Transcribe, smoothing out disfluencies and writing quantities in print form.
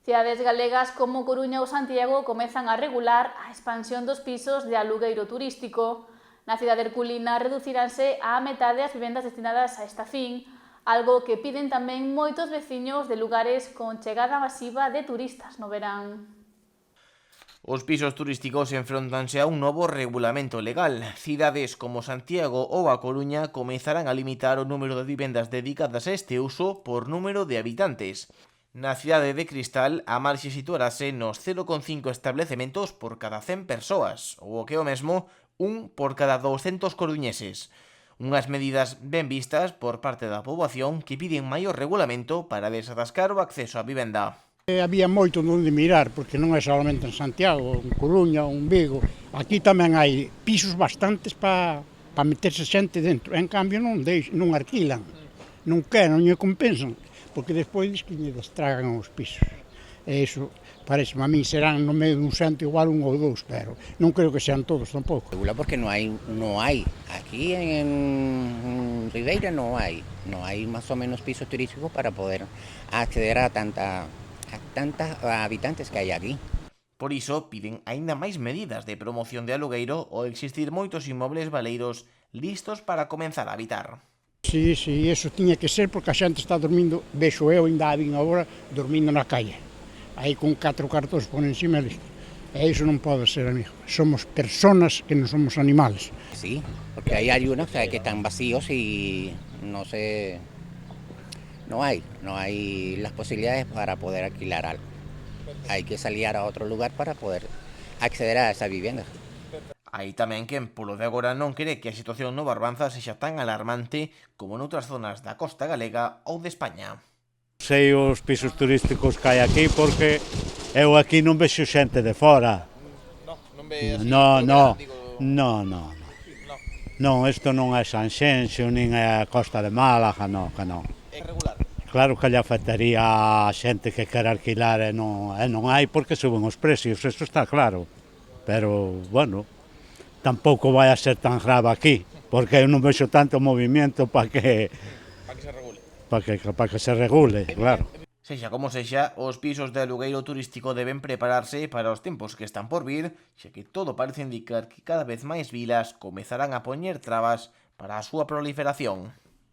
Cidades galegas como Coruña ou Santiago comezan a regular a expansión dos pisos de alugueiro turístico. Na cidade herculina reduciránse á metade as vivendas destinadas a esta fin, algo que piden tamén moitos veciños de lugares con chegada masiva de turistas no verán. Os pisos turísticos enfrontanse a un novo regulamento legal. Cidades como Santiago ou A Coruña comezarán a limitar o número de vivendas dedicadas a este uso por número de habitantes. Na cidade de Cristal, a marxe situarase nos 0,5 establecementos por cada 100 persoas, ou o que é o mesmo, un por cada 200 coruñeses. Unhas medidas ben vistas por parte da poboación que piden maior regulamento para desatascar o acceso á vivenda. Había moito onde mirar, porque non é solamente en Santiago, en Coruña ou en Vigo. Aquí tamén hai pisos bastantes para meterse xente dentro. En cambio non alquilan, non queren, non lle compensan, porque despois que lle destragan os pisos. E iso, parece a mí, serán no medio dun cento igual un ou dous, pero non creo que sean todos tampouco. Regula porque no hay. Aquí en Ribeira no hay más o menos pisos turísticos para poder acceder a tantos habitantes que hai aquí. Por iso, piden aínda máis medidas de promoción de alugueiro ou existir moitos inmobles baleiros listos para comenzar a habitar. Sí, eso tiña que ser porque a xente está dormindo, vexo eu, ainda a vin agora, dormindo na calle. Aí con 4 cartóns por encima e listo. E iso non pode ser, amigo. Somos personas que non somos animales. Sí, porque hay unos que están vacíos y no hay las posibilidades para poder alquilar algo. Hay que salir a otro lugar para poder acceder a esa vivienda. Hai tamén quen, polo de agora, non quere que a situación no Barbanza sexa tan alarmante como noutras zonas da costa galega ou de España. Sei os pisos turísticos que hai aquí porque eu aquí non vexo xente de fora. Non, isto non é Sanxenxo, nin é a Costa de Málaga, non. É regular. Claro que lle afectaría a xente que quere alquilar e non hai porque suben os precios, isto está claro. Pero, bueno, tampouco vai a ser tan grave aquí, porque eu non vexo tanto movimento para que se regule, claro. Sexa como sexa, os pisos de alugueiro turístico deben prepararse para os tempos que están por vir, xa que todo parece indicar que cada vez máis vilas comezarán a poñer trabas para a súa proliferación.